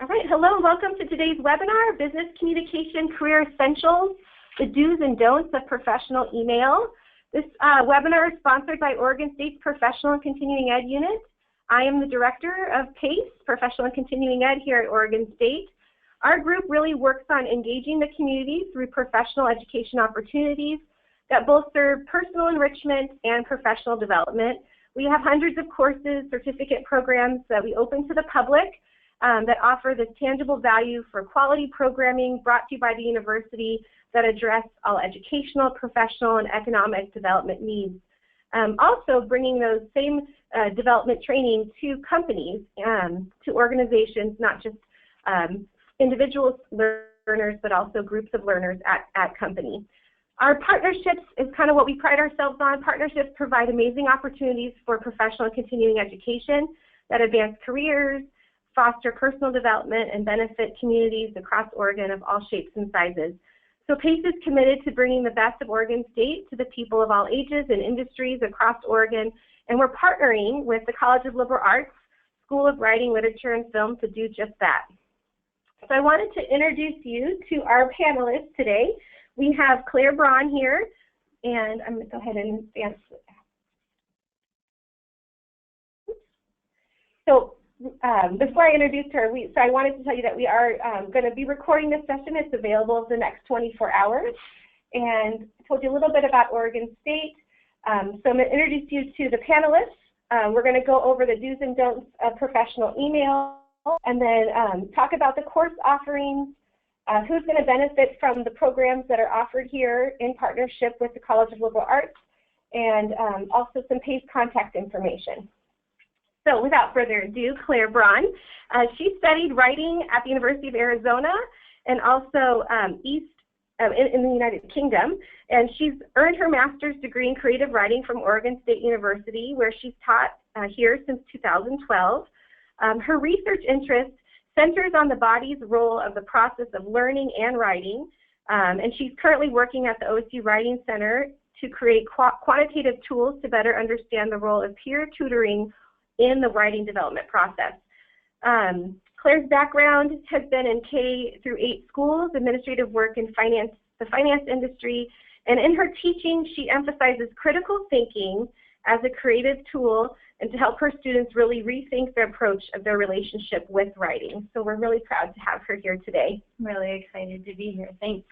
All right, hello and welcome to today's webinar, Business Communication Career Essentials, the Do's and Don'ts of Professional Email. This webinar is sponsored by Oregon State's Professional and Continuing Ed Unit. I am the Director of PACE, Professional and Continuing Ed here at Oregon State. Our group really works on engaging the community through professional education opportunities that both serve personal enrichment and professional development. We have hundreds of courses, certificate programs that we open to the public that offer this tangible value for quality programming brought to you by the university that address all educational, professional, and economic development needs. Also bringing those same development training to companies, to organizations, not just individual learners, but also groups of learners at companies. Our partnerships is kind of what we pride ourselves on. Partnerships provide amazing opportunities for professional and continuing education that advance careers, foster personal development, and benefit communities across Oregon of all shapes and sizes. So PACE is committed to bringing the best of Oregon State to the people of all ages and industries across Oregon, and we're partnering with the College of Liberal Arts School of Writing, Literature, and Film to do just that. So I wanted to introduce you to our panelists today. We have Clare Braun here, and I'm going to go ahead and advance. So before I introduce her, so I wanted to tell you that we are going to be recording this session. It's available the next 24 hours. And I told you a little bit about Oregon State. So I'm going to introduce you to the panelists. We're going to go over the do's and don'ts of professional email, and then talk about the course offerings, who's going to benefit from the programs that are offered here in partnership with the College of Liberal Arts, and also some PACE contact information. So without further ado, Clare Braun. She studied writing at the University of Arizona and also in the United Kingdom, and she's earned her master's degree in creative writing from Oregon State University, where she's taught here since 2012. Her research interest centers on the body's role of the process of learning and writing, and she's currently working at the OSU Writing Center to create quantitative tools to better understand the role of peer tutoring in the writing development process. Clare's background has been in K through 8 schools, administrative work in the finance industry, and in her teaching she emphasizes critical thinking as a creative tool and to help her students really rethink their approach of their relationship with writing. So we're really proud to have her here today. I'm really excited to be here. Thanks.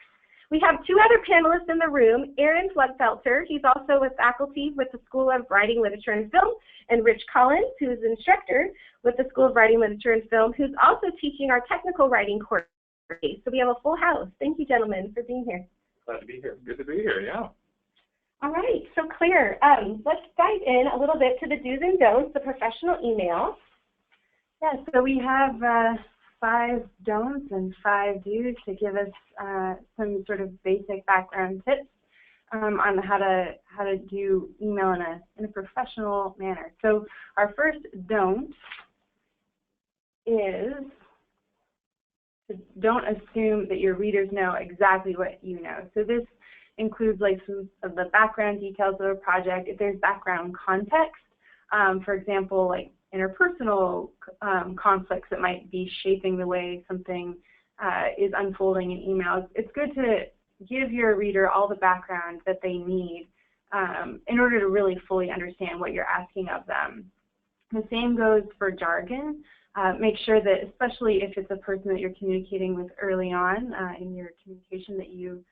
We have 2 other panelists in the room. Aaron Floodfelter, he's also a faculty with the School of Writing, Literature, and Film, and Rich Collins, who is an instructor with the School of Writing, Literature, and Film, who's also teaching our technical writing course. So we have a full house. Thank you, gentlemen, for being here. Glad to be here. Good to be here, yeah. All right, so Clare, let's dive in a little bit to the do's and don'ts of professional email. Yeah, so we have 5 don'ts and 5 do's to give us some sort of basic background tips on how to do email in a professional manner. So our first don't is don't assume that your readers know exactly what you know. So this includes like some of the background details of a project. If there's background context, for example, like interpersonal conflicts that might be shaping the way something is unfolding in emails, it's good to give your reader all the background that they need in order to really fully understand what you're asking of them. The same goes for jargon. Make sure that, especially if it's a person that you're communicating with early on in your communication, that you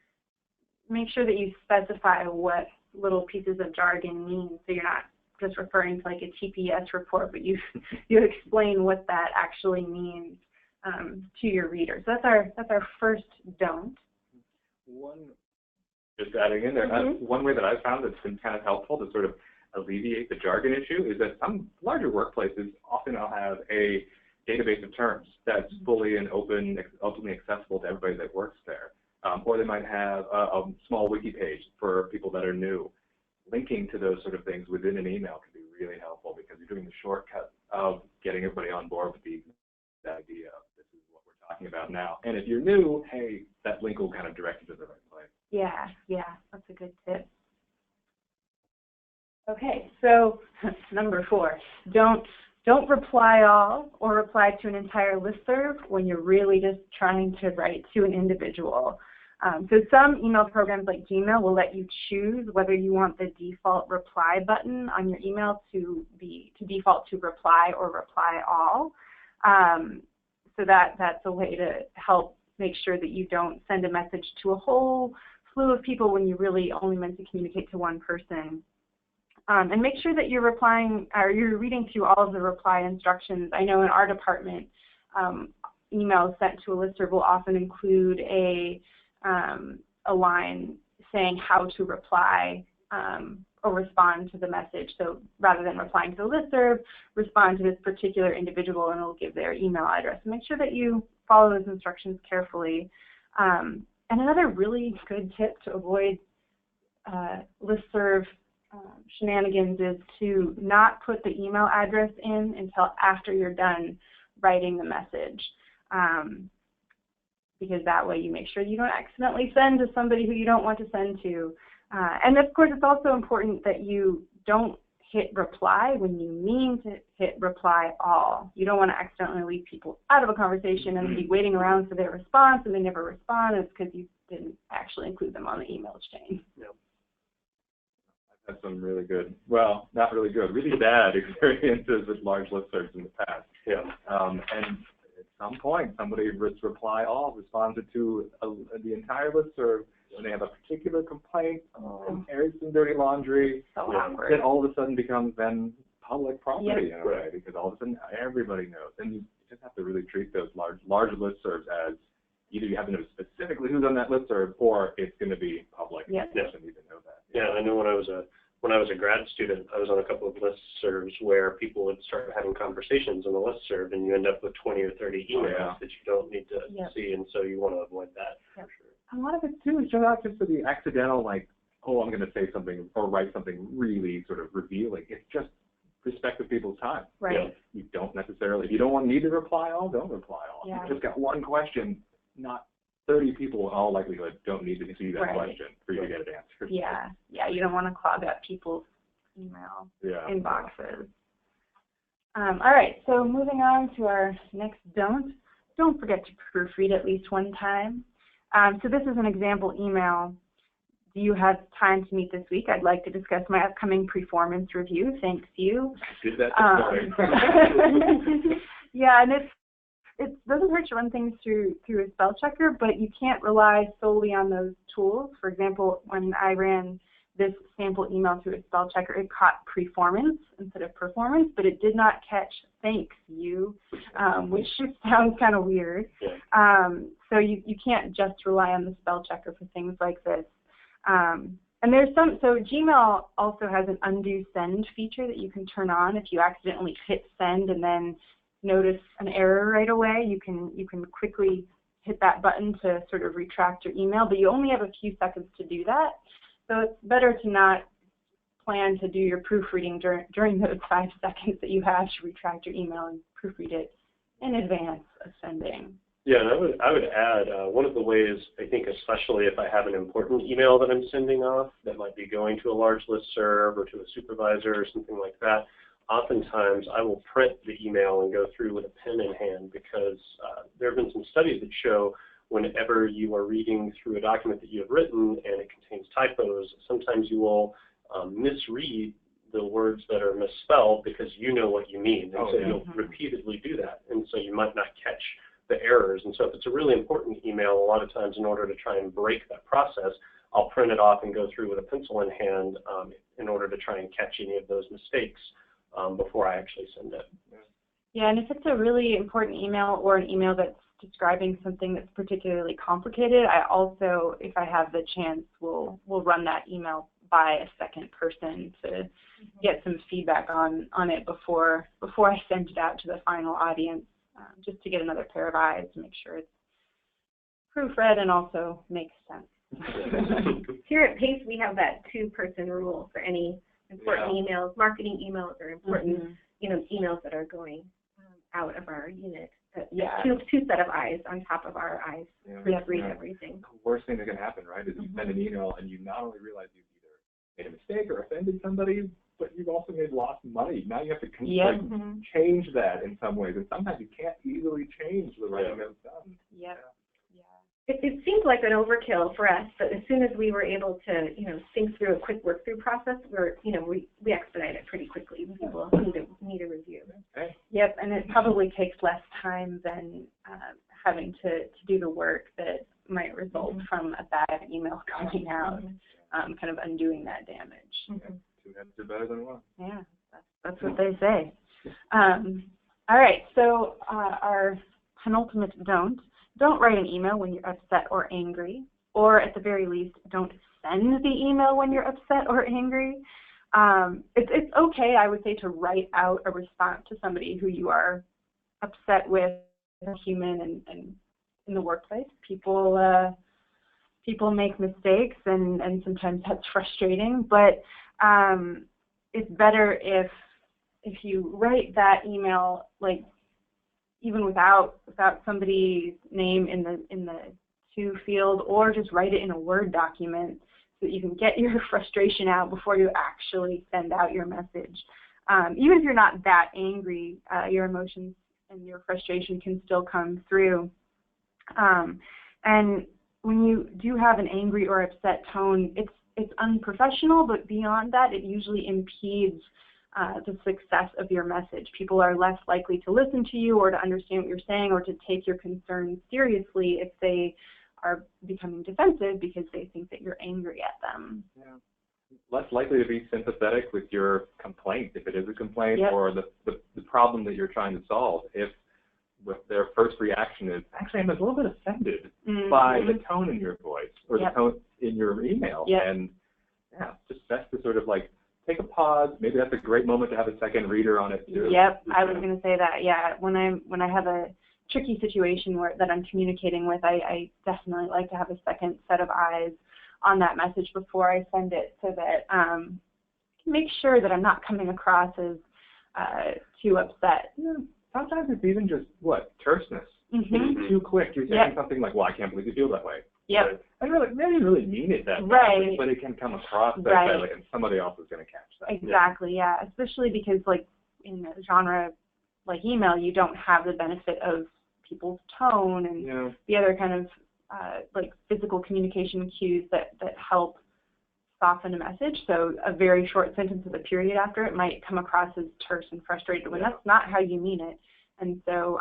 make sure that you specify what little pieces of jargon mean, so you're not just referring to like a TPS report, but you explain what that actually means to your reader. So that's our first don't. Just adding in there, one way that I've found that's been kind of helpful to sort of alleviate the jargon issue is that some larger workplaces often will have a database of terms that's fully and open, ultimately accessible to everybody that works there. Or they might have a small wiki page for people that are new. Linking to those sort of things within an email can be really helpful because you're doing the shortcut of getting everybody on board with the idea of this is what we're talking about now. And if you're new, hey, that link will kind of direct you to the right place. Yeah, that's a good tip. Okay, so number 4, don't Don't reply all or reply to an entire listserv when you're really just trying to write to an individual. So some email programs like Gmail will let you choose whether you want the default reply button on your email to default to reply or reply all. So that's a way to help make sure that you don't send a message to a whole slew of people when you really only meant to communicate to one person. And make sure that you're replying or you're reading through all of the reply instructions. I know in our department, emails sent to a listserv will often include a line saying how to reply or respond to the message. So rather than replying to the listserv, respond to this particular individual and it'll give their email address. Make sure that you follow those instructions carefully. And another really good tip to avoid listserv shenanigans is to not put the email address in until after you're done writing the message. Because that way you make sure you don't accidentally send to somebody who you don't want to send to. And of course, it's also important that you don't hit reply when you mean to hit reply all. You don't want to accidentally leave people out of a conversation and be waiting around for their response and they never respond. It's because you didn't actually include them on the email chain. Yep. I've had some really good, well, not really good, really bad experiences with large listservs in the past. Yeah. And at some point, somebody reply all, responded to the entire listserv, and they have a particular complaint, airs some dirty laundry, So awkward. that all of a sudden becomes then public property in a way, Right. because all of a sudden everybody knows. And you just have to really treat those large listservs as either you have to know specifically who's on that listserv, or it's going to be public. Yep. You shouldn't even know that. Yeah, I know when I was a grad student, I was on a couple of listservs where people would start having conversations on the listserv, and you end up with 20 or 30 emails that you don't need to see, and so you want to avoid that. Yep. For sure. A lot of it too is not just for the accidental, like, oh, I'm going to say something or write something really sort of revealing. It's just respect of people's time. Right. Yeah. You don't necessarily, if you don't need to reply all, don't reply all. Yeah. If you've just got one question, not 30 people in all likelihood don't need to see that Right. question for you to get it answered. Yeah, you don't want to clog up people's email inboxes. All right, so moving on to our next don't forget to proofread at least one time. So this is an example email. Do you have time to meet this week? I'd like to discuss my upcoming performance review. Thanks, you. I did that this morning. Yeah, and it doesn't hurt to run things through a spell checker, but you can't rely solely on those tools. For example, when I ran this sample email through a spell checker, it caught performance instead of performance, but it did not catch thanks you, which just sounds kind of weird. Yeah. So you can't just rely on the spell checker for things like this. And there's so Gmail also has an undo send feature that you can turn on. If you accidentally hit send and then notice an error right away, you can quickly hit that button to sort of retract your email, but you only have a few seconds to do that. So it's better to not plan to do your proofreading during those 5 seconds that you have to retract your email and proofread it in advance of sending. Yeah, and I would add one of the ways, I think, especially if I have an important email that I'm sending off that might be going to a large listserv or to a supervisor or something like that, oftentimes I will print the email and go through with a pen in hand, because there have been some studies that show whenever you are reading through a document that you have written and it contains typos, sometimes you will misread the words that are misspelled because you know what you mean. And so you'll repeatedly do that, and so you might not catch the errors. And so if it's a really important email, a lot of times in order to try and break that process, I'll print it off and go through with a pencil in hand in order to try and catch any of those mistakes before I actually send it. Yeah, and if it's a really important email or an email that's describing something that's particularly complicated, I also, if I have the chance, will run that email by a second person to get some feedback on it before I send it out to the final audience, just to get another pair of eyes to make sure it's proofread and also makes sense. Here at PACE, we have that 2-person rule for any important emails, marketing emails, or important emails that are going out of our unit. Two set of eyes on top of our eyes to read everything. The worst thing that can happen, right, is you send an email and you not only realize you've either made a mistake or offended somebody, but you've also made lost money. Now you have to Yep. change that in some ways, and sometimes you can't easily change the writing that's done. Yep. It seemed like an overkill for us, but as soon as we were able to, think through a quick work-through process, we expedite it pretty quickly when people need a review. Okay. Yep, and it probably takes less time than having to do the work that might result from a bad email going out, kind of undoing that damage. Two heads are better than one. Yeah, that's what they say. All right, so our penultimate don't write an email when you're upset or angry, or at the very least, don't send the email when you're upset or angry. It's okay, I would say, to write out a response to somebody who you are upset with, as a human, and in the workplace. People make mistakes, and sometimes that's frustrating, but it's better if you write that email, like, even without somebody's name in the to field, or just write it in a Word document so that you can get your frustration out before you actually send out your message. Even if you're not that angry, your emotions and your frustration can still come through. And when you do have an angry or upset tone, it's unprofessional, but beyond that, it usually impedes the success of your message. People are less likely to listen to you or to understand what you're saying or to take your concerns seriously if they are becoming defensive because they think that you're angry at them. Yeah. Less likely to be sympathetic with your complaint, if it is a complaint, or the problem that you're trying to solve. If with their first reaction is, actually, I'm a little bit offended by the tone in your voice or the tone in your email. And it's just best to sort of take a pause. Maybe that's a great moment to have a second reader on it too. Yep, I was going to say that. Yeah, when I have a tricky situation that I'm communicating with, I definitely like to have a second set of eyes on that message before I send it, so that make sure that I'm not coming across as too upset. Sometimes it's even just terseness. It's too quick. You're saying something like, "Well, I can't believe you feel that way." Yep. I didn't really mean it that badly, but it can come across that badly, and somebody else is going to catch that. Exactly, especially because, in a genre like email, you don't have the benefit of people's tone and the other kind of, physical communication cues that help soften a message. So a very short sentence with a period after it might come across as terse and frustrated when that's not how you mean it. And so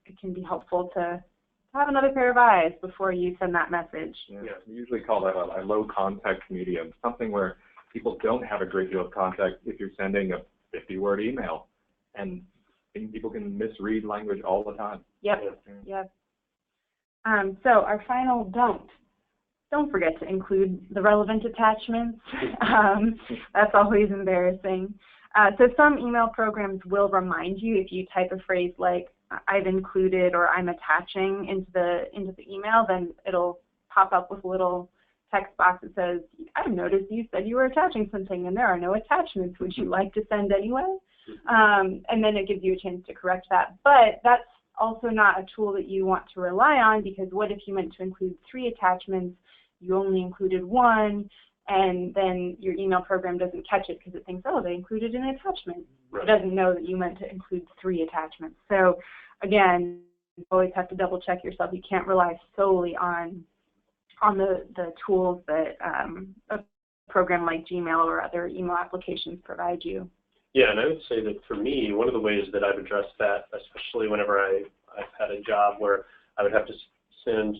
it can be helpful to have another pair of eyes before you send that message. We usually call that a low contact medium, something where people don't have a great deal of contact if you're sending a 50-word email. And people can misread language all the time. Yep. So our final don't forget to include the relevant attachments. That's always embarrassing. So some email programs will remind you if you type a phrase like "I've included" or "I'm attaching" into the email, then it'll pop up with a little text box that says, "I've noticed you said you were attaching something and there are no attachments. Would you like to send anyway?" And then it gives you a chance to correct that. But that's also not a tool that you want to rely on, because what if you meant to include 3 attachments, you only included 1, and then your email program doesn't catch it because it thinks, oh, they included an attachment. It doesn't know that you meant to include 3 attachments. So again, you always have to double check yourself. You can't rely solely on the tools that a program like Gmail or other email applications provide you. Yeah, and I would say that for me, one of the ways that I've addressed that, especially whenever I've had a job where I would have to send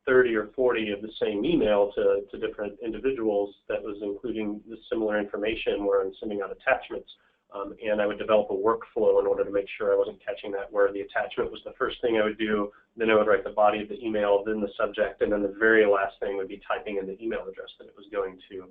30 or 40 of the same email to different individuals that was including the similar information where I'm sending out attachments. And I would develop a workflow in order to make sure I wasn't catching that, where the attachment was the first thing I would do, then I would write the body of the email, then the subject, and then the very last thing would be typing in the email address that it was going to,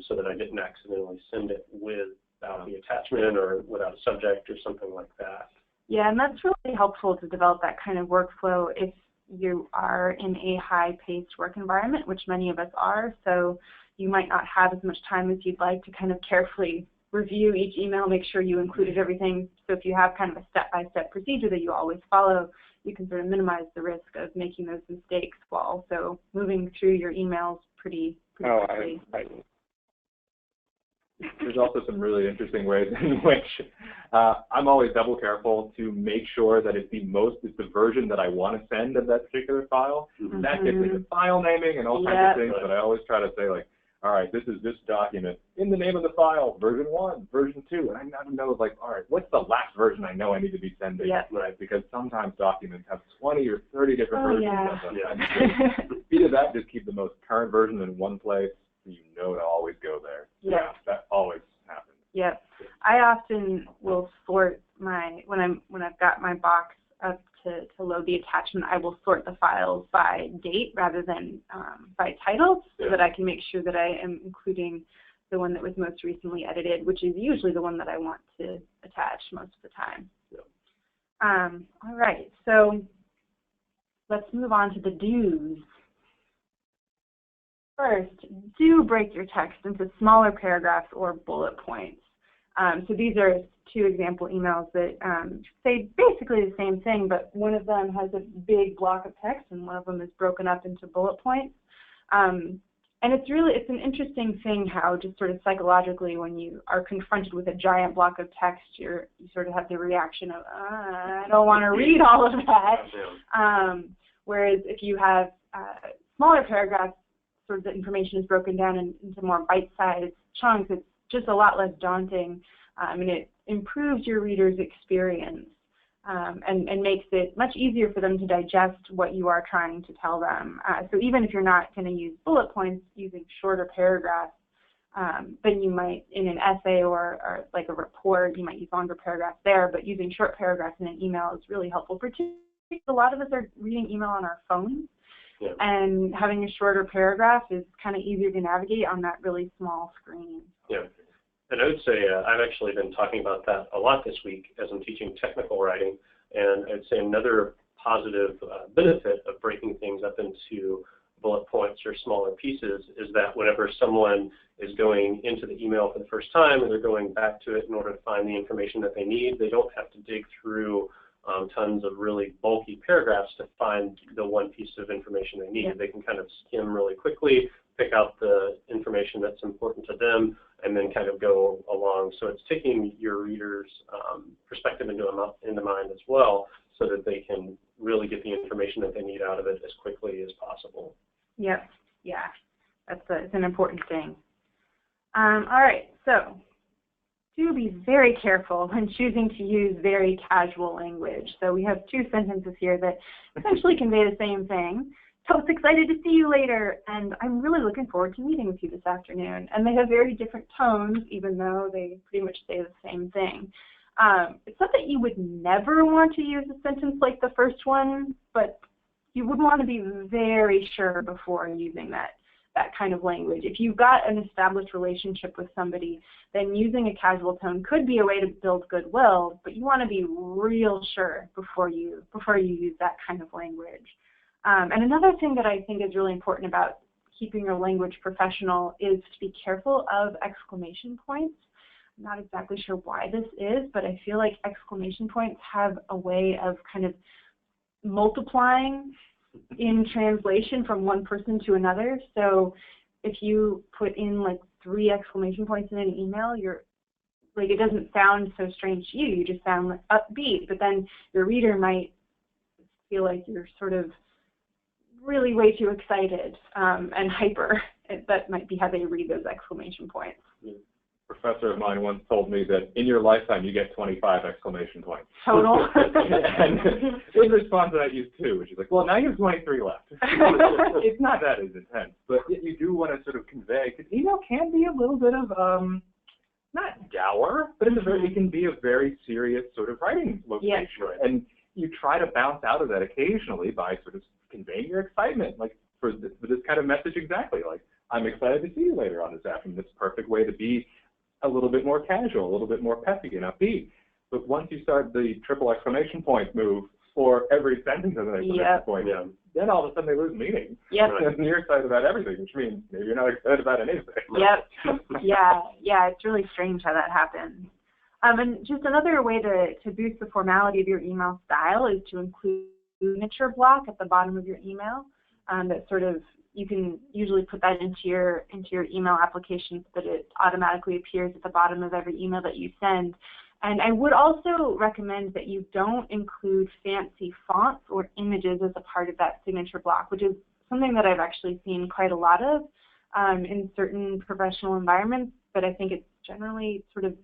so that I didn't accidentally send it without the attachment or without a subject or something like that. Yeah, and that's really helpful to develop that kind of workflow if you are in a high-paced work environment, which many of us are, so you might not have as much time as you'd like to kind of carefully review each email, make sure you included everything. So if you have kind of a step-by-step procedure that you always follow, you can sort of minimize the risk of making those mistakes while also moving through your emails pretty quickly. There's also some really interesting ways in which I'm always double careful to make sure that it's the version that I want to send of that particular file. That gets into file naming and all kinds of things, but I always try to say, like, all right, this is this document in the name of the file, version 1, version 2, and I never know, like, all right, what's the last version I know I need to be sending, right? Because sometimes documents have 20 or 30 different versions of them. Either that, just keep the most current version in one place, so you know to always go there. Yeah, that always happens. Yep. I often will sort when I've got my box up to load the attachment, I will sort the files by date rather than by title, so that I can make sure that I am including the one that was most recently edited, which is usually the one that I want to attach most of the time. All right, so let's move on to the do's. First, do break your text into smaller paragraphs or bullet points. So these are 2 example emails that say basically the same thing, but one of them has a big block of text and one of them is broken up into bullet points. And it's an interesting thing how just sort of psychologically when you are confronted with a giant block of text, you sort of have the reaction of, I don't want to read all of that. Whereas if you have smaller paragraphs, sort of the information is broken down into more bite-sized chunks, it's just a lot less daunting, and it improves your reader's experience and makes it much easier for them to digest what you are trying to tell them. So even if you're not going to use bullet points using shorter paragraphs, then you might, in an essay or like a report, you might use longer paragraphs there, but using short paragraphs in an email is really helpful. Particularly, a lot of us are reading email on our phones. And having a shorter paragraph is kind of easier to navigate on that really small screen. And I would say I've actually been talking about that a lot this week as I'm teaching technical writing, and I'd say another positive benefit of breaking things up into bullet points or smaller pieces is that whenever someone is going into the email for the first time and they're going back to it in order to find the information that they need, they don't have to dig through tons of really bulky paragraphs to find the one piece of information they need. They can kind of skim really quickly, pick out the information that's important to them, and then kind of go along. So it's taking your reader's perspective into mind as well, so that they can really get the information that they need out of it as quickly as possible. Yep. Yeah. It's an important thing. All right. So do be very careful when choosing to use very casual language. So we have 2 sentences here that essentially convey the same thing. So it's excited to see you later, and I'm really looking forward to meeting with you this afternoon. And they have very different tones, even though they pretty much say the same thing. It's not that you would never want to use a sentence like the first one, but you would want to be very sure before using that kind of language. If you've got an established relationship with somebody, then using a casual tone could be a way to build goodwill, but you want to be real sure before you use that kind of language. And another thing that I think is really important about keeping your language professional is to be careful of exclamation points. I'm not exactly sure why this is, but I feel like exclamation points have a way of kind of multiplying in translation from one person to another. So if you put in like 3 exclamation points in an email, it doesn't sound so strange to you. You just sound like upbeat, but then your reader might feel like you're sort of really way too excited and hyper. That might be how they read those exclamation points. A professor of mine once told me that in your lifetime you get 25 exclamation points. Total. And in response to that, I used 2, which is like, well, now you have 23 left. It's not that as intense, but you do want to sort of convey, because email can be a little bit of, not dour, but it can be a very serious sort of writing location. And you try to bounce out of that occasionally by sort of conveying your excitement, like for this kind of message exactly, like, I'm excited to see you later on this afternoon. It's a perfect way to be a little bit more casual, a little bit more peppy and upbeat. But once you start the triple exclamation point move for every sentence of an exclamation point, then all of a sudden they lose meaning. And you're excited about everything, which means maybe you're not excited about anything. It's really strange how that happens. And just another way to boost the formality of your email style is to include a signature block at the bottom of your email that sort of you can usually put that into your email application so that it automatically appears at the bottom of every email that you send. And I would also recommend that you don't include fancy fonts or images as a part of that signature block, which is something that I've actually seen quite a lot of in certain professional environments, but I think it's generally sort of,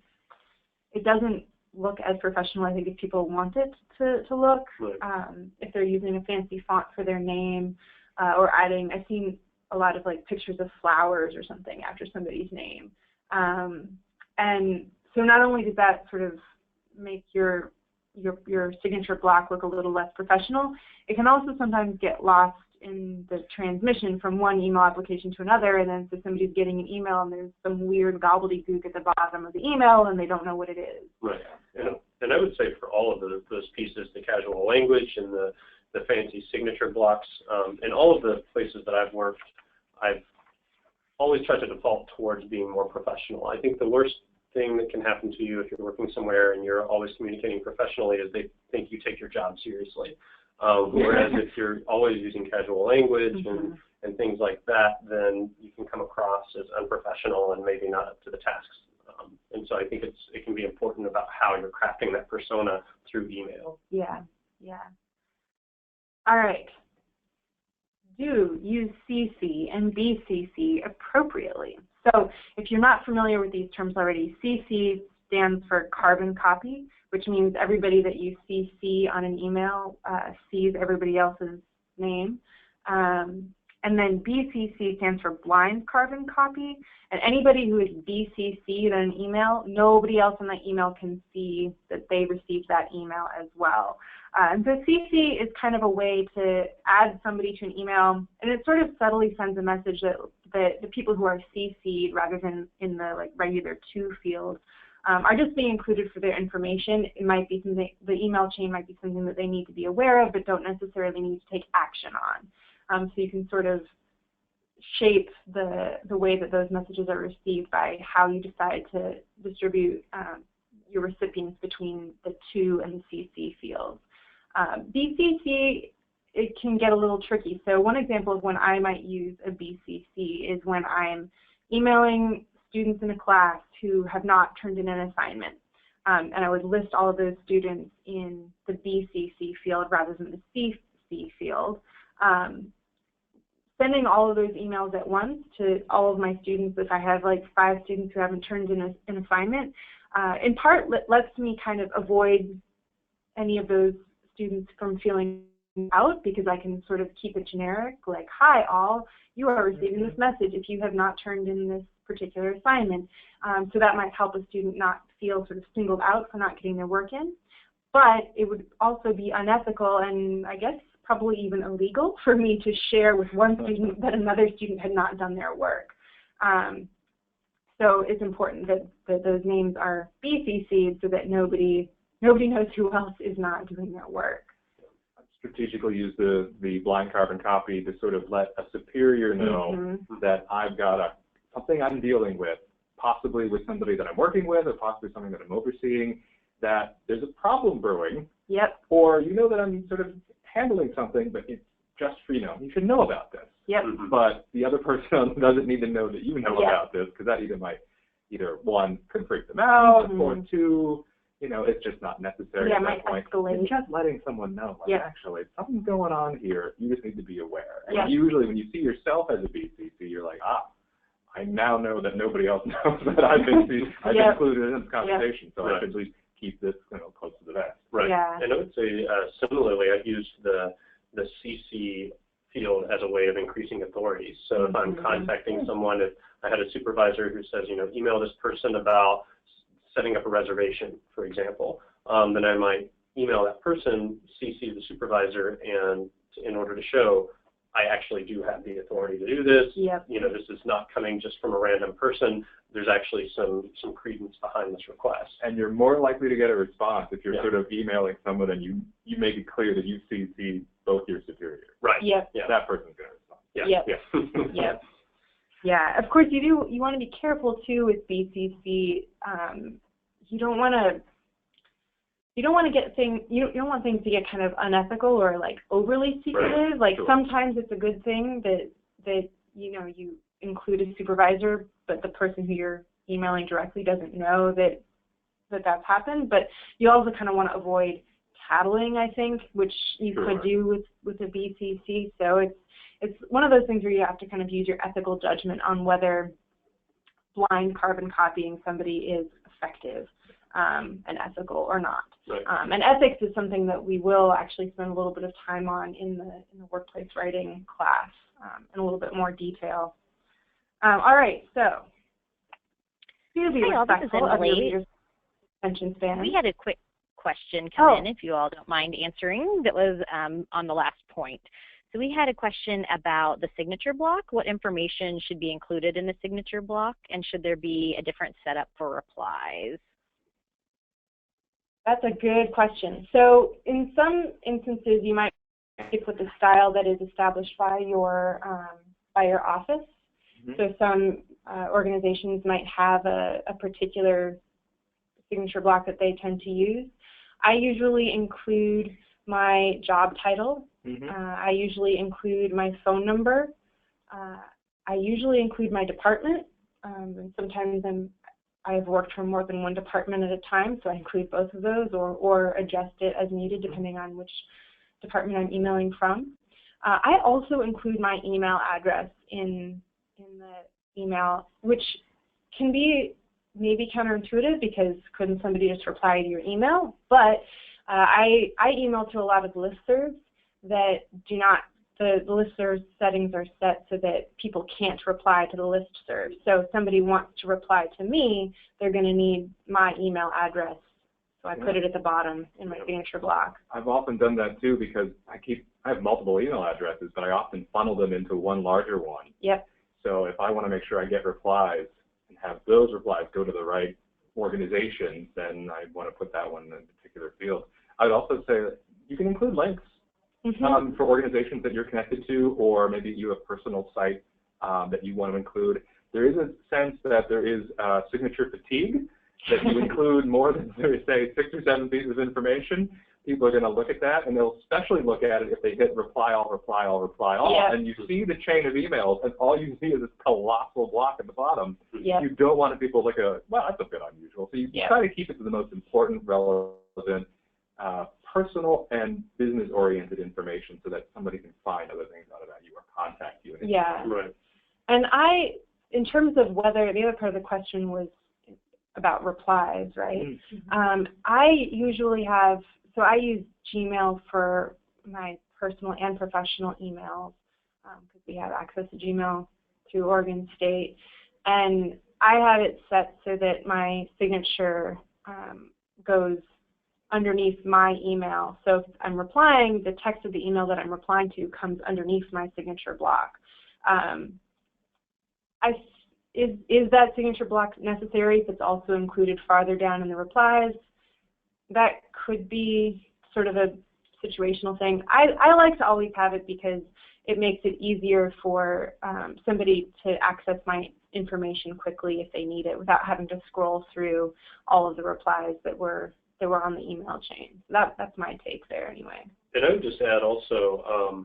it doesn't look as professional, I think, if people want it to look. Right. If they're using a fancy font for their name or adding, I've seen a lot of like pictures of flowers or something after somebody's name. And so not only does that sort of make your signature block look a little less professional, it can also sometimes get lost in the transmission from one email application to another, and then so somebody's getting an email and there's some weird gobbledygook at the bottom of the email and they don't know what it is. Right. And I would say for all of those pieces, the casual language and the fancy signature blocks, in all of the places that I've worked, I've always tried to default towards being more professional. I think the worst thing that can happen to you if you're working somewhere and you're always communicating professionally is they think you take your job seriously. Whereas if you're always using casual language and things like that, then you can come across as unprofessional and maybe not up to the tasks. And so I think it can be important about how you're crafting that persona through email. Yeah. All right. Do use CC and BCC appropriately. So if you're not familiar with these terms already, CC stands for carbon copy, which means everybody that you CC on an email sees everybody else's name. And then BCC stands for blind carbon copy. And anybody who is BCC'd on an email, nobody else in that email can see that they received that email as well. And so CC is kind of a way to add somebody to an email, and it sort of subtly sends a message that the people who are CC'd rather than in the like regular to field are just being included for their information. It might be something, the email chain might be something that they need to be aware of but don't necessarily need to take action on. So you can sort of shape the way that those messages are received by how you decide to distribute your recipients between the to and the CC fields. BCC, it can get a little tricky. So one example of when I might use a BCC is when I'm emailing students in a class who have not turned in an assignment. And I would list all of those students in the BCC field rather than the CC field. Sending all of those emails at once to all of my students, if I have like 5 students who haven't turned in an assignment, in part lets me kind of avoid any of those students from feeling out, because I can sort of keep it generic, like, hi all, you are receiving this message if you have not turned in this particular assignment. So that might help a student not feel sort of singled out for not getting their work in. But it would also be unethical and I guess probably even illegal for me to share with one student that another student had not done their work. So it's important that those names are BCC'd so that nobody knows who else is not doing their work. Strategically use the blind carbon copy to sort of let a superior know that I've got something I'm dealing with, possibly with somebody that I'm working with or possibly something that I'm overseeing, that there's a problem brewing. Yep. Or you know that I'm sort of handling something, but it's just for, you should know about this. Yep. But the other person doesn't need to know that you know about this, because that either one, could freak them out, or two, it's just not necessary at that point. And just letting someone know, like, actually, something's going on here. You just need to be aware. And usually when you see yourself as a BCC, you're like, I now know that nobody else knows that I've been included in this conversation, so I should at least keep this close to the vest. Right. Yeah. And I would say similarly, I've used the CC field as a way of increasing authority. So if I'm contacting someone, if I had a supervisor who says, email this person about setting up a reservation, for example, then I might email that person, CC the supervisor, and in order to show I actually do have the authority to do this. Yep. This is not coming just from a random person. There's actually some credence behind this request. And you're more likely to get a response if you're sort of emailing someone and you make it clear that you CC both your superiors. Right. Yep. Yeah. That person's going to respond. Yeah. Yep. Yep. Yeah. Of course, you want to be careful too with BCC. You don't want get things. You don't want things to get kind of unethical or like overly secretive. Right. Like sometimes it's a good thing that, you know, you include a supervisor, but the person who you're emailing directly doesn't know that that's happened. But you also kind of want to avoid tattling, I think, which you could do with a BCC. So it's one of those things where you have to kind of use your ethical judgment on whether blind carbon copying somebody is effective and ethical or not. Right. And ethics is something that we will actually spend a little bit of time on in the workplace writing class in a little bit more detail. All right, so to be respectful of your readers' attention span. We had a quick question come in, if you all don't mind answering, that was on the last point. So we had a question about the signature block. What information should be included in the signature block, and should there be a different setup for replies? That's a good question. So in some instances, you might stick with the style that is established by your office. Mm-hmm. So some organizations might have a particular signature block that they tend to use. I usually include my job title. Mm-hmm. I usually include my phone number. I usually include my department. And sometimes I have worked for more than one department at a time, so I include both of those or adjust it as needed depending on which department I'm emailing from. I also include my email address in the email, which can be maybe counterintuitive because couldn't somebody just reply to your email? But I email to a lot of listservs that do not, the listserv settings are set so that people can't reply to the listserv. So if somebody wants to reply to me, they're going to need my email address. So I put it at the bottom in my signature block. I've often done that too because I have multiple email addresses, but I often funnel them into one larger one. Yep. So if I want to make sure I get replies and have those replies go to the right organization, then I want to put that one in a particular field. I would also say that you can include links for organizations that you're connected to, or maybe you have a personal site that you want to include. There is a sense that there is signature fatigue, that you include more than, say, 6 or 7 pieces of information. People are going to look at that, and they'll especially look at it if they hit reply all, reply all, reply all, and you see the chain of emails, and all you see is this colossal block at the bottom. You don't want people to look at, well, that's a bit unusual. So you try to keep it to the most important, relevant, personal and business-oriented information so that somebody can find other things out about you or contact you. Right. And in terms of whether, the other part of the question was about replies, right? I usually have, so I use Gmail for my personal and professional emails because we have access to Gmail through Oregon State. And I have it set so that my signature goes underneath my email. So if I'm replying, the text of the email that I'm replying to comes underneath my signature block. Is that signature block necessary if it's also included farther down in the replies? That could be sort of a situational thing. I like to always have it because it makes it easier for somebody to access my information quickly if they need it without having to scroll through all of the replies that were on the email chain. That's my take there anyway. And I would just add also,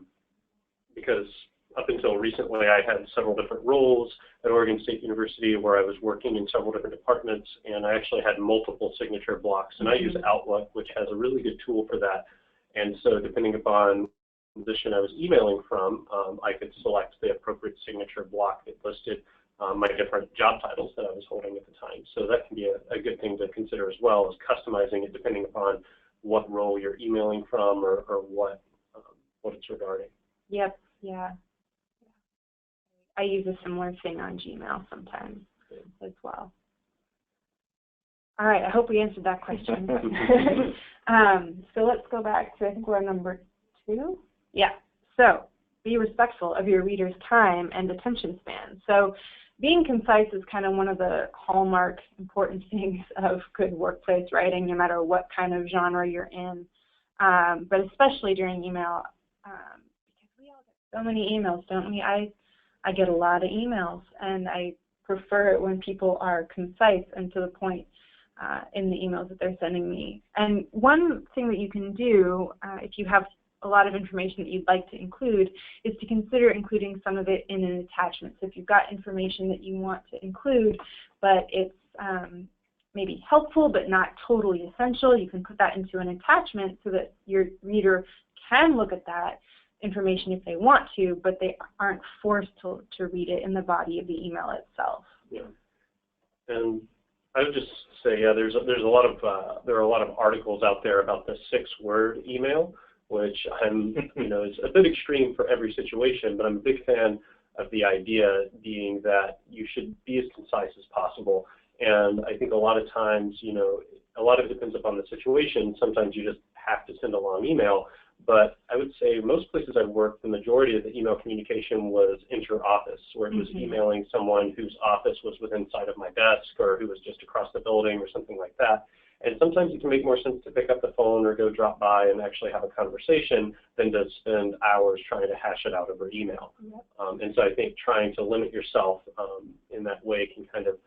because up until recently I had several different roles at Oregon State University where I was working in several different departments, and I actually had multiple signature blocks. And I use Outlook, which has a really good tool for that. And so depending upon the position I was emailing from, I could select the appropriate signature block that listed my different job titles that I was holding at the time. So that can be a good thing to consider as well, as customizing it depending upon what role you're emailing from or what it's regarding. Yep, yeah. I use a similar thing on Gmail sometimes as well. All right, I hope we answered that question. So let's go back to, I think we're on number 2. Yeah, so be respectful of your reader's time and attention span. So being concise is kind of one of the hallmark important things of good workplace writing, no matter what kind of genre you're in, but especially during email, because we all get so many emails, don't we? I get a lot of emails, and I prefer it when people are concise and to the point in the emails that they're sending me. And one thing that you can do, if you have a lot of information that you'd like to include, is to consider including some of it in an attachment. So if you've got information that you want to include, but it's maybe helpful but not totally essential, you can put that into an attachment so that your reader can look at that information if they want to, but they aren't forced to read it in the body of the email itself. Yeah, and I would just say, yeah, there are a lot of articles out there about the 6-word email, which I'm, is a bit extreme for every situation, but I'm a big fan of the idea being that you should be as concise as possible. And I think a lot of times, a lot of it depends upon the situation. Sometimes you just have to send a long email. But I would say most places I've worked, the majority of the email communication was inter-office, where it was emailing someone whose office was within sight of my desk or who was just across the building or something like that. And sometimes it can make more sense to pick up the phone or go drop by and actually have a conversation than to spend hours trying to hash it out over email. Yep. And so I think trying to limit yourself in that way can kind of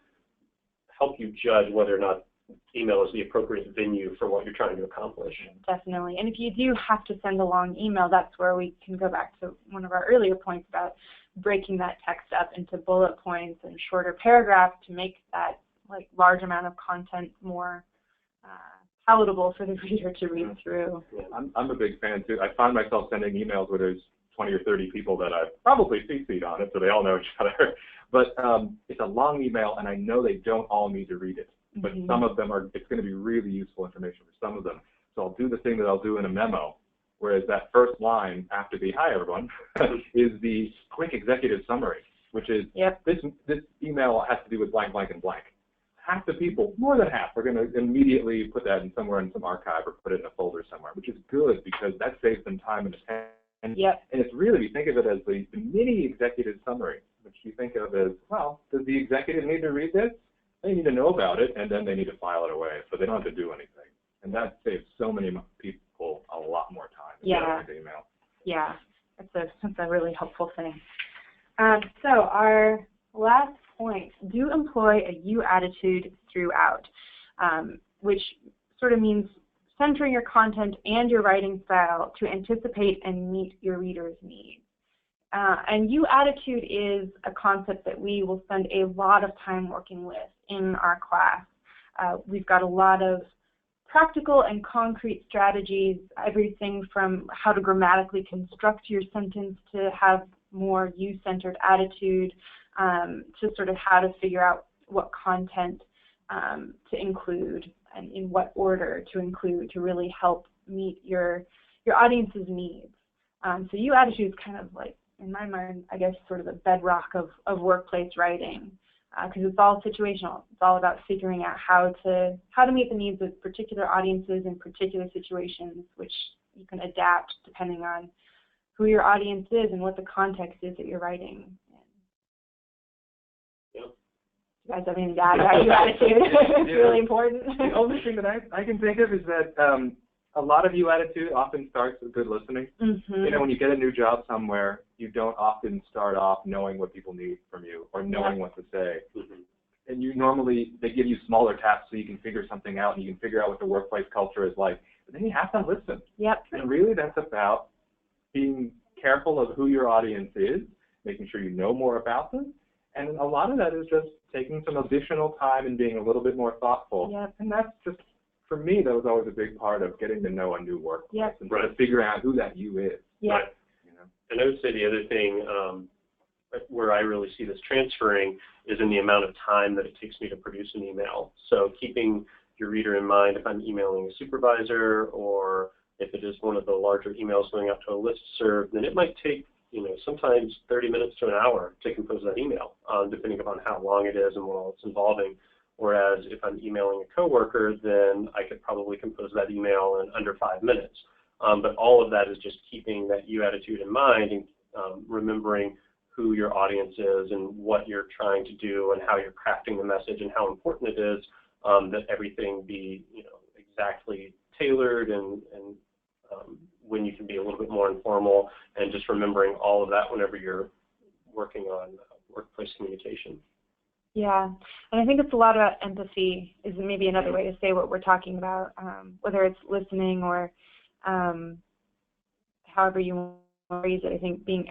help you judge whether or not email is the appropriate venue for what you're trying to accomplish. Definitely. And if you do have to send a long email, that's where we can go back to one of our earlier points about breaking that text up into bullet points and shorter paragraphs to make that large amount of content more palatable for the reader to read through. Yeah, I'm a big fan too. I find myself sending emails where there's 20 or 30 people that I've probably CC'd on it, so they all know each other. But it's a long email, and I know they don't all need to read it. But some of them it's going to be really useful information for some of them. So I'll do the thing that I'll do in a memo, whereas that first line after the "Hi everyone" is the quick executive summary, which is this email has to do with blank, blank, and blank. Half the people, more than half, are going to immediately put that in somewhere in some archive or put it in a folder somewhere, which is good because that saves them time and attention. Yep. And it's really, we think of it as the mini executive summary, which you think of as, well, does the executive need to read this? They need to know about it, and then they need to file it away, so they don't have to do anything. And that saves so many people a lot more time. Yeah. Email. Yeah, that's a really helpful thing. So our last point, do employ a you attitude throughout, which sort of means centering your content and your writing style to anticipate and meet your reader's needs. And you attitude is a concept that we will spend a lot of time working with in our class. We've got a lot of practical and concrete strategies, everything from how to grammatically construct your sentence to have more you-centered attitude, to sort of how to figure out what content to include and in what order to include to really help meet your audience's needs. So you attitude is kind of like, in my mind, I guess sort of the bedrock of workplace writing, because it's all situational. It's all about figuring out how to meet the needs of particular audiences in particular situations, which you can adapt depending on who your audience is and what the context is that you're writing in. Yep. You guys have anything to add about your attitude? It's really important. The only thing that I can think of is that a lot of you attitude often starts with good listening. When you get a new job somewhere, you don't often start off knowing what people need from you or knowing what to say. And they give you smaller tasks so you can figure something out and you can figure out what the workplace culture is like. But then you have to listen. Yep. And really that's about being careful of who your audience is, making sure you know more about them. And a lot of that is just taking some additional time and being a little bit more thoughtful. Yep. And that's just, for me, that was always a big part of getting to know a new workplace and trying to figure out who that you is. Yep. Right. And I would say the other thing where I really see this transferring is in the amount of time that it takes me to produce an email. So keeping your reader in mind, if I'm emailing a supervisor or if it is one of the larger emails going out to a listserv, then it might take sometimes 30 minutes to an hour to compose that email, depending upon how long it is and what all it's involving. Whereas if I'm emailing a coworker, then I could probably compose that email in under 5 minutes. But all of that is just keeping that you attitude in mind and remembering who your audience is and what you're trying to do and how you're crafting the message and how important it is that everything be exactly tailored and when you can be a little bit more informal, and just remembering all of that whenever you're working on workplace communication. Yeah, and I think it's a lot about empathy is maybe another way to say what we're talking about, whether it's listening or however you want to phrase it. I think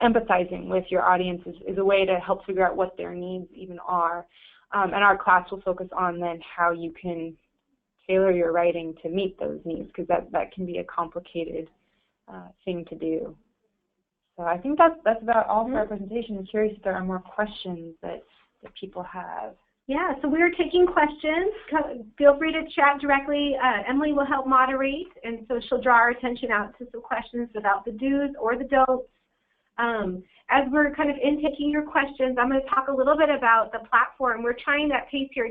empathizing with your audience is a way to help figure out what their needs even are. And our class will focus on then how you can tailor your writing to meet those needs, because that can be a complicated thing to do. So I think that's about all for our presentation. I'm curious if there are more questions that people have. Yeah, so we're taking questions. Feel free to chat directly. Emily will help moderate, and so she'll draw our attention out to some questions about the do's or the don'ts. As we're kind of taking your questions, I'm going to talk a little bit about the platform. We're trying that pace here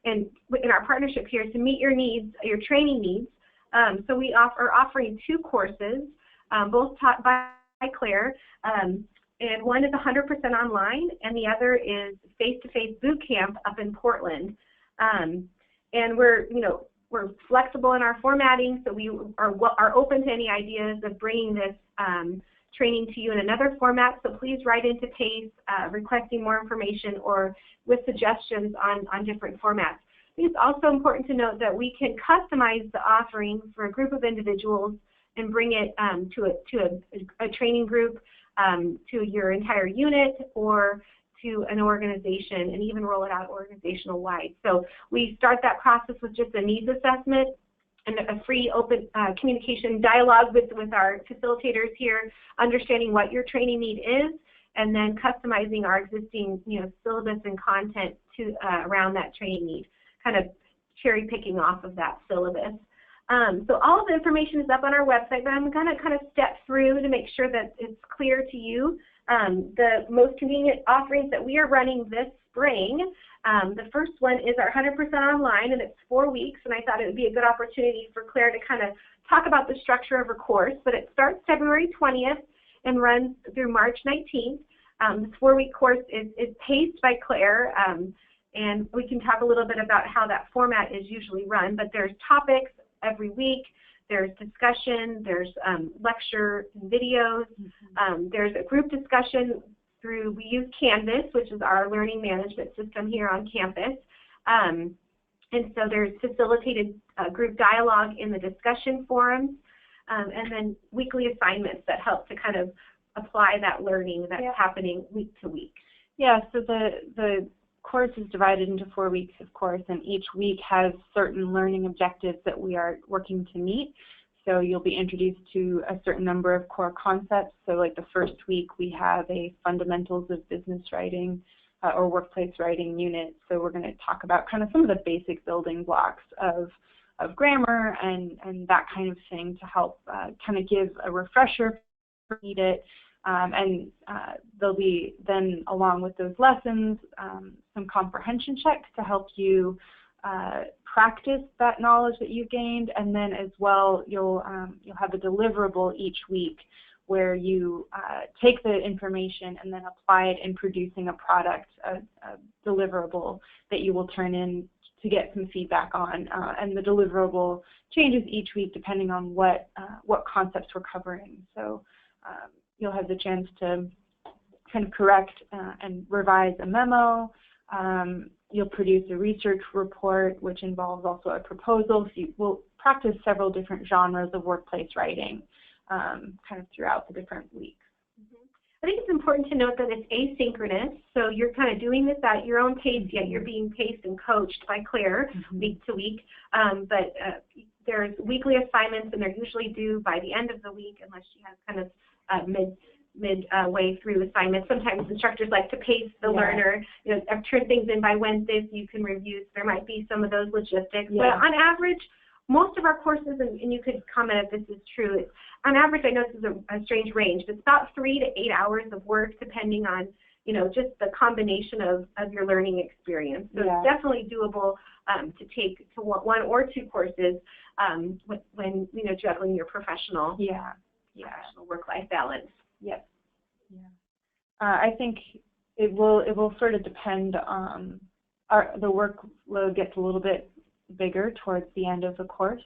in our partnership here to meet your needs, your training needs. So we are offering 2 courses, both taught by Claire, and one is 100% online, and the other is face-to-face boot camp up in Portland. And we're flexible in our formatting, so we are open to any ideas of bringing this training to you in another format. So please write into PACE requesting more information or with suggestions on different formats. I think it's also important to note that we can customize the offering for a group of individuals and bring it to a training group, to your entire unit, or to an organization, and even roll it out organizational wide. So we start that process with just a needs assessment and a free open communication dialogue with our facilitators here, understanding what your training need is, and then customizing our existing syllabus and content to around that training need, kind of cherry picking off of that syllabus. So all of the information is up on our website, but I'm going to kind of step through to make sure that it's clear to you. The most convenient offerings that we are running this spring, the first one is our 100% online, and it's 4 weeks, and I thought it would be a good opportunity for Claire to kind of talk about the structure of her course. But it starts February 20th and runs through March 19th. This 4-week course is paced by Claire, and we can talk a little bit about how that format is usually run, but there's topics every week, there's discussion, there's lecture videos, there's a group discussion we use Canvas, which is our learning management system here on campus, and so there's facilitated group dialogue in the discussion forums, and then weekly assignments that help to kind of apply that learning that's happening week to week. Yeah, so the course is divided into 4 weeks, of course, and each week has certain learning objectives that we are working to meet. So you'll be introduced to a certain number of core concepts. So like the first week, we have a fundamentals of business writing or workplace writing unit. So we're going to talk about kind of some of the basic building blocks of grammar and that kind of thing to help kind of give a refresher for need it. And there'll be then, along with those lessons, some comprehension checks to help you practice that knowledge that you've gained, and then as well you'll have a deliverable each week where you take the information and then apply it in producing a product, a deliverable that you will turn in to get some feedback on, and the deliverable changes each week depending on what concepts we're covering. So you'll have the chance to kind of correct and revise a memo. You'll produce a research report, which involves also a proposal. So we'll practice several different genres of workplace writing kind of throughout the different weeks. I think it's important to note that it's asynchronous, so you're kind of doing this at your own pace, yet you're being paced and coached by Claire week to week. But there's weekly assignments, and they're usually due by the end of the week, unless she has kind of midway through assignments. Sometimes instructors like to pace the learner, turn things in by Wednesday so you can review. So there might be some of those logistics. But on average, most of our courses, and you could comment if this is true, on average, I know this is a strange range, but it's about 3 to 8 hours of work depending on, just the combination of your learning experience. So it's definitely doable to take to 1 or 2 courses when, juggling your professional work-life balance. Yep. Yeah. I think it will sort of depend on the workload gets a little bit bigger towards the end of the course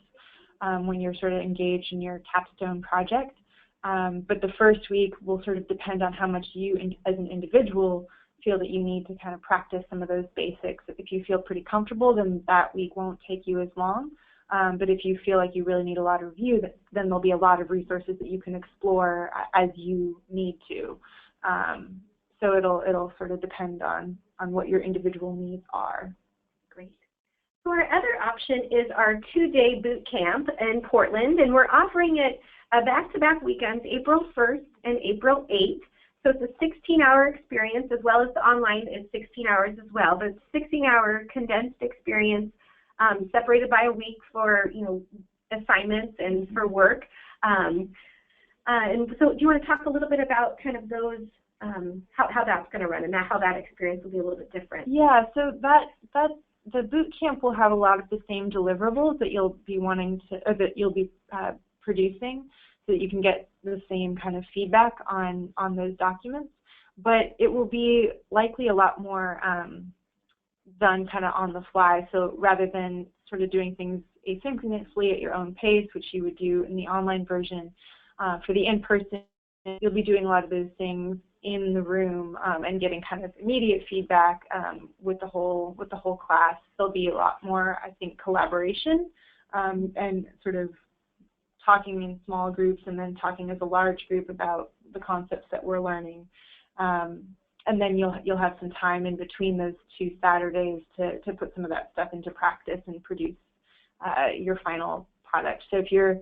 when you're sort of engaged in your capstone project. But the first week will sort of depend on how much you as an individual feel that you need to kind of practice some of those basics. If you feel pretty comfortable, then that week won't take you as long. But if you feel like you really need a lot of review, then there'll be a lot of resources that you can explore as you need to. So it'll sort of depend on what your individual needs are. Great. So our other option is our 2-day boot camp in Portland, and we're offering it back-to-back weekends, April 1st and April 8th. So it's a 16-hour experience, as well as the online is 16 hours as well, but it's a 16-hour condensed experience separated by a week for, assignments and for work. And so do you want to talk a little bit about kind of those, how that's going to run and how that experience will be a little bit different? Yeah, so the boot camp will have a lot of the same deliverables that you'll be producing, so that you can get the same kind of feedback on those documents. But it will be likely a lot more done kind of on the fly. So rather than sort of doing things asynchronously at your own pace, which you would do in the online version, for the in-person, you'll be doing a lot of those things in the room and getting kind of immediate feedback with the whole class. There'll be a lot more, I think, collaboration and sort of talking in small groups and then talking as a large group about the concepts that we're learning. And then you'll have some time in between those 2 Saturdays to put some of that stuff into practice and produce your final product. So if you're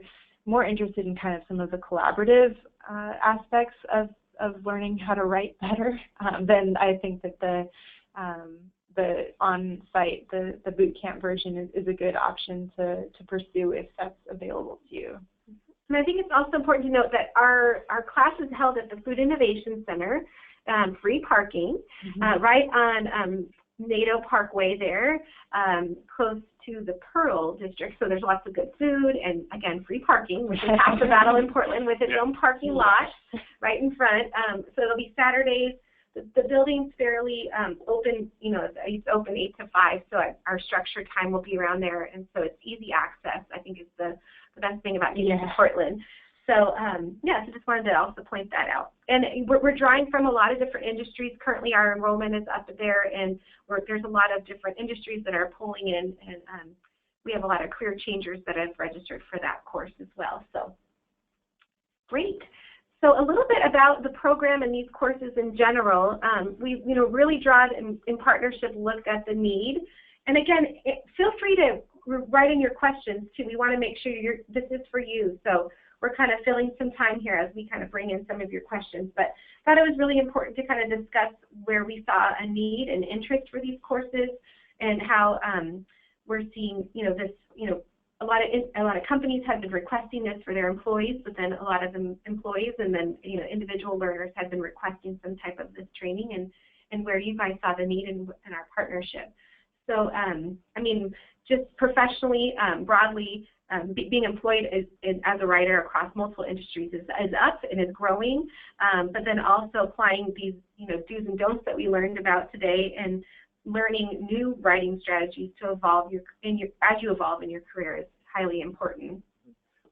more interested in kind of some of the collaborative aspects of learning how to write better, then I think that the on-site, the boot camp version is a good option to pursue if that's available to you. And I think it's also important to note that our class is held at the Food Innovation Center, free parking, right on NATO Parkway there, close to the Pearl District. So there's lots of good food and, again, free parking, which is half the battle in Portland with its own parking lot right in front. So it'll be Saturdays. The building's fairly open, it's open 8 to 5, so our structured time will be around there, and so it's easy access, I think, is the best thing about getting to Portland. So, so just wanted to also point that out. And we're drawing from a lot of different industries. Currently, our enrollment is up there, and there's a lot of different industries that are pulling in, and we have a lot of career changers that have registered for that course as well. So, great. So a little bit about the program and these courses in general. We've really drawn in partnership looked at the need. And again, feel free to write in your questions too. We want to make sure this is for you. So we're kind of filling some time here as we kind of bring in some of your questions. But I thought it was really important to kind of discuss where we saw a need and interest for these courses and how we're seeing, a lot of companies have been requesting this for their employees, but then a lot of employees and then individual learners have been requesting some type of this training, and where you guys saw the need in our partnership. So just professionally, broadly, being employed as a writer across multiple industries is up and is growing, but then also applying these do's and don'ts that we learned about today and learning new writing strategies to evolve as you evolve in your career is highly important.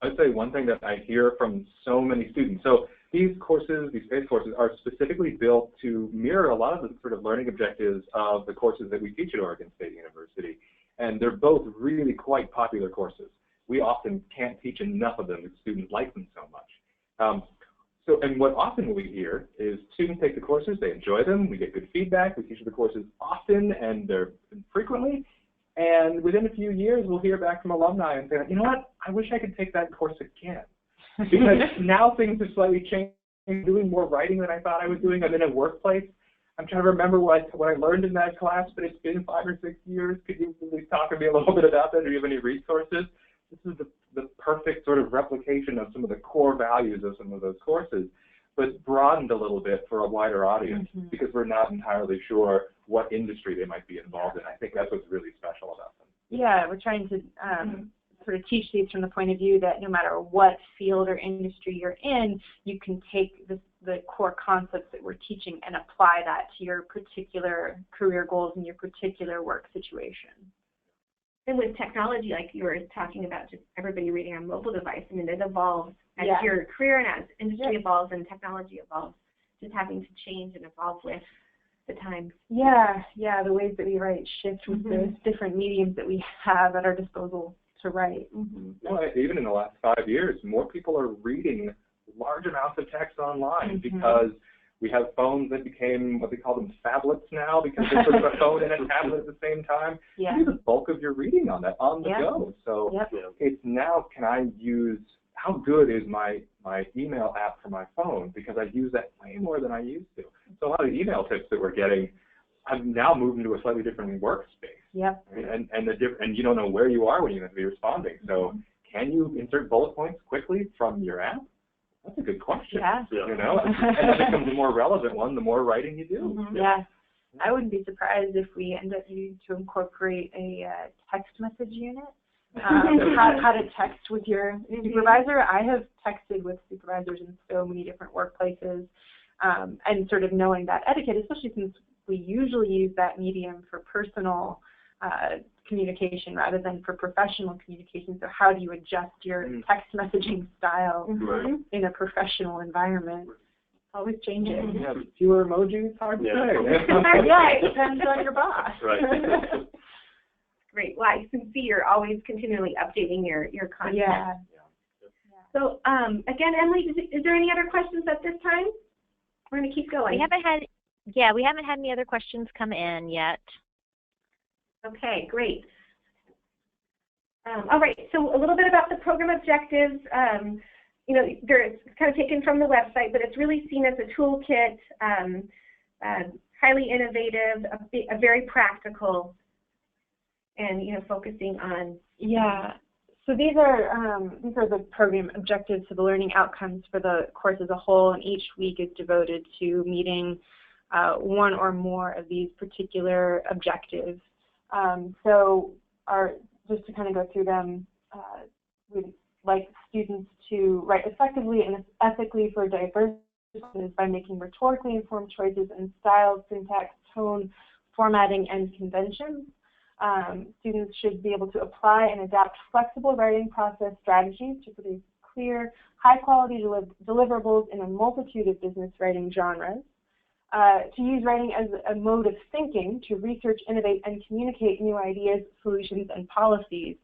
I'd say one thing that I hear from so many students, so these courses, these PACE courses, are specifically built to mirror a lot of the sort of learning objectives of the courses that we teach at Oregon State University, and they're both really quite popular courses. We often can't teach enough of them because students like them so much. And what often we hear is students take the courses, they enjoy them, we get good feedback, we teach the courses often and frequently, and within a few years we'll hear back from alumni and say, you know what, I wish I could take that course again. Because now things have slightly changed. I'm doing more writing than I thought I was doing. I'm in a workplace. I'm trying to remember what I learned in that class, but it's been 5 or 6 years. Could you please talk to me a little bit about that? Do you have any resources? This is the perfect sort of replication of some of the core values of some of those courses, but broadened a little bit for a wider audience because we're not entirely sure what industry they might be involved in. I think that's what's really special about them. Yeah, we're trying to sort of teach these from the point of view that no matter what field or industry you're in, you can take the core concepts that we're teaching and apply that to your particular career goals and your particular work situation. And with technology, like you were talking about, just everybody reading on mobile device, I mean, it evolves as your career and as industry evolves and technology evolves, just having to change and evolve with the times. Yeah, the ways that we write shift with the different mediums that we have at our disposal to write. Well, even in the last 5 years, more people are reading large amounts of text online because we have phones that became what they call them phablets now, because they put a phone and a tablet at the same time. You do the bulk of your reading on that on the go. So it's now, can I use, how good is my email app for my phone? Because I use that way more than I used to. So a lot of the email tips that we're getting, I've now moved into a slightly different workspace. And you don't know where you are when you're going to be responding. So can you insert bullet points quickly from your app? That's a good question. You know, and that becomes a more relevant one the more writing you do. I wouldn't be surprised if we end up needing to incorporate a text message unit. How to text with your supervisor. I have texted with supervisors in so many different workplaces, and sort of knowing that etiquette, especially since we usually use that medium for personal communication rather than for professional communication. So how do you adjust your text messaging style in a professional environment? Always changing. Fewer emojis, hard to say. It depends on your boss. Great. Well, I can see you're always continually updating your content. So again, Emily, is there any other questions at this time? We're going to keep going. We haven't had any other questions come in yet. Okay, great. All right, so a little bit about the program objectives. You know, it's kind of taken from the website, but it's really seen as a toolkit, highly innovative, a very practical, and focusing on. So these are the program objectives, so the learning outcomes for the course as a whole, and each week is devoted to meeting one or more of these particular objectives. Just to kind of go through them, we'd like students to write effectively and ethically for diverse purposes by making rhetorically informed choices in style, syntax, tone, formatting, and conventions. Students should be able to apply and adapt flexible writing process strategies to produce clear, high-quality deliverables in a multitude of business writing genres. To use writing as a mode of thinking to research, innovate, and communicate new ideas, solutions, and policies.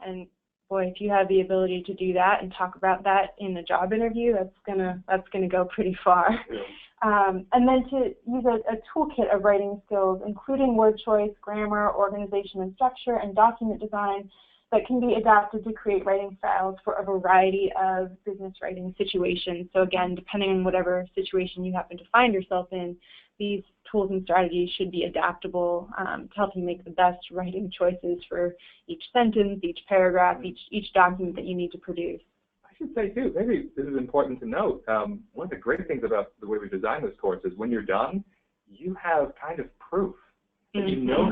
And boy, if you have the ability to do that and talk about that in a job interview, that's gonna go pretty far. And then to use a toolkit of writing skills, including word choice, grammar, organization and structure, and document design that can be adapted to create writing styles for a variety of business writing situations. So again, depending on whatever situation you happen to find yourself in, these tools and strategies should be adaptable to help you make the best writing choices for each sentence, each paragraph, each document that you need to produce. I should say too, maybe this is important to note, one of the great things about the way we design this course is when you're done, you have kind of proof. And you know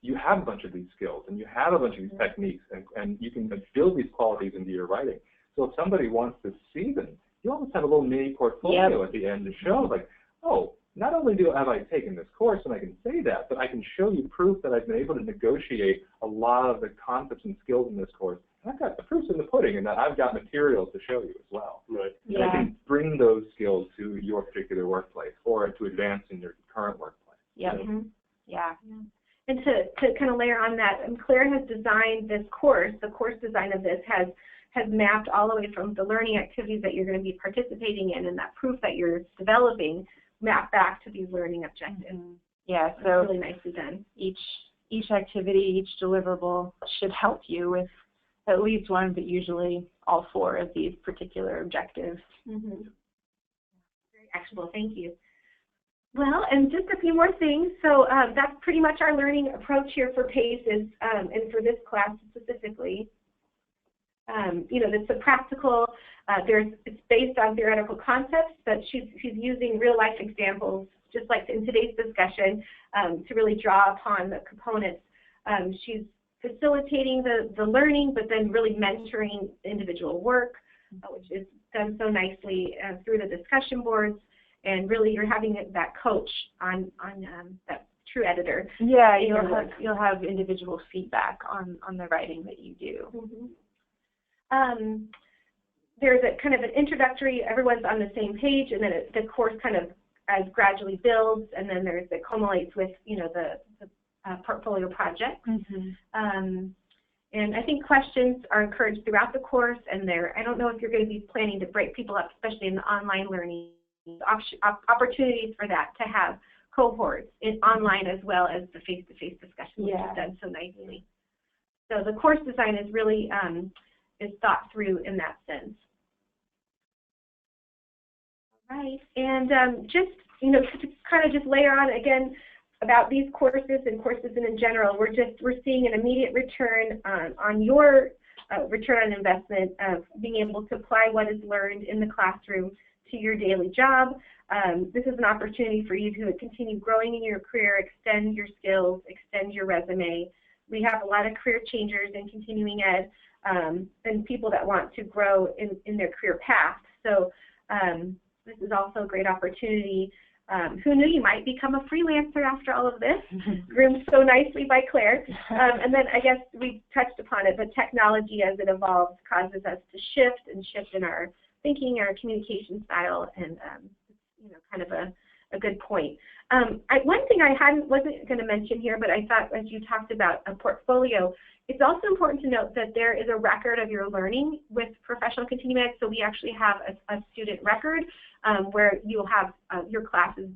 you have a bunch of these skills and you have a bunch of these techniques and you can build these qualities into your writing. So if somebody wants to see them, you almost have a little mini portfolio at the end to show like, oh, not only have I taken this course and I can say that, but I can show you proof that I've been able to negotiate a lot of the concepts and skills in this course. And I've got the proofs in the pudding and that I've got materials to show you as well. And I can bring those skills to your particular workplace or to advance in your current workplace. And to kind of layer on that, Claire has designed this course. The course design of this has mapped all the way from the learning activities that you're going to be participating in and that proof that you're developing, mapped back to these learning objectives. So really nicely done. Each activity, each deliverable should help you with at least one, but usually all four of these particular objectives. Very actionable. Thank you. Well, and just a few more things. So that's pretty much our learning approach here for PACES and for this class specifically. It's a practical, it's based on theoretical concepts, but she's using real life examples, just like in today's discussion, to really draw upon the components. She's facilitating the learning, but then really mentoring individual work, which is done so nicely through the discussion boards. And really, you're having that coach on that true editor. You'll have individual feedback on the writing that you do. There's a kind of an introductory, everyone's on the same page, and then the course kind of gradually builds, and then it culminates with the portfolio project. And I think questions are encouraged throughout the course, and I don't know if you're going to be planning to break people up, especially in the online learning, opportunities for that, to have cohorts online as well as the face-to-face discussion, which is done so nicely. So the course design is really is thought through in that sense. All right, and just, you know, to kind of just layer on again about these courses and courses in general, we're seeing an immediate return on your return on investment of being able to apply what is learned in the classroom to your daily job. This is an opportunity for you to continue growing in your career, extend your skills, extend your resume. We have a lot of career changers in continuing ed and people that want to grow in their career path. So this is also a great opportunity. Who knew you might become a freelancer after all of this? Groomed so nicely by Claire. And then I guess we touched upon it, but technology as it evolves causes us to shift in our thinking, our communication style, and you know, kind of a good point. One thing I wasn't going to mention here, but I thought as you talked about a portfolio, it's also important to note that there is a record of your learning with professional continuing ed. So we actually have a student record where you'll have your classes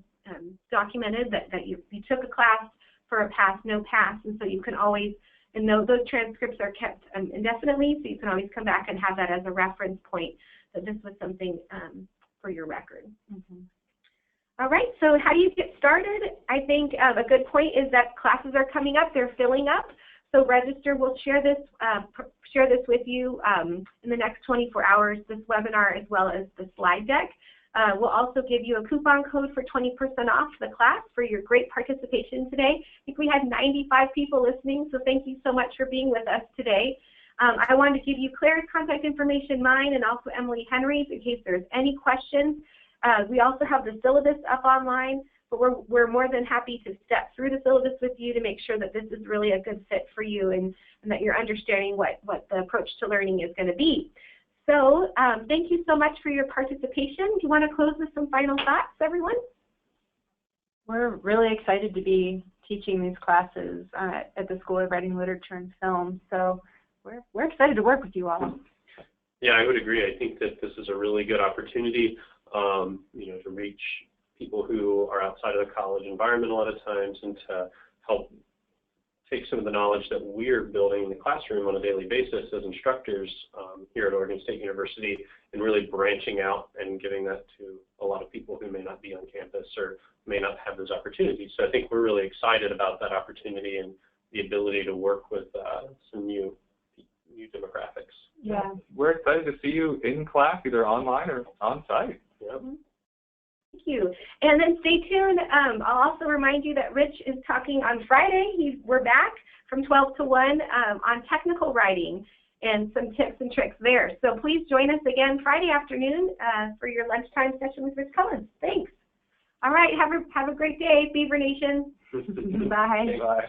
documented that you took a class for a pass, no pass, and so you can always, and those transcripts are kept indefinitely, so you can always come back and have that as a reference point that this was something for your record. All right, so how do you get started? I think a good point is that classes are coming up, they're filling up. So register, we'll share this with you in the next 24 hours, this webinar as well as the slide deck. We'll also give you a coupon code for 20% off the class for your great participation today. I think we had 95 people listening, so thank you so much for being with us today. I wanted to give you Claire's contact information, mine, and also Emily Henry's in case there's any questions. We also have the syllabus up online, but we're more than happy to step through the syllabus with you to make sure that this is really a good fit for you and that you're understanding what the approach to learning is going to be. So thank you so much for your participation. Do you want to close with some final thoughts, everyone? We're really excited to be teaching these classes at the School of Writing, Literature, and Film. So we're excited to work with you all. Yeah, I would agree. I think that this is a really good opportunity, you know, to reach people who are outside of the college environment a lot of times, and to help take some of the knowledge that we're building in the classroom on a daily basis as instructors here at Oregon State University, and really branching out and giving that to a lot of people who may not be on campus or may not have those opportunities. So I think we're really excited about that opportunity and the ability to work with some new demographics. Yeah. We're excited to see you in class, either online or on site. Yep. Thank you. And then stay tuned. I'll also remind you that Rich is talking on Friday. We're back from 12 to 1 on technical writing and some tips and tricks there. So please join us again Friday afternoon for your lunchtime session with Rich Collins. Thanks. All right. Have a great day, Beaver Nation. Bye. Bye.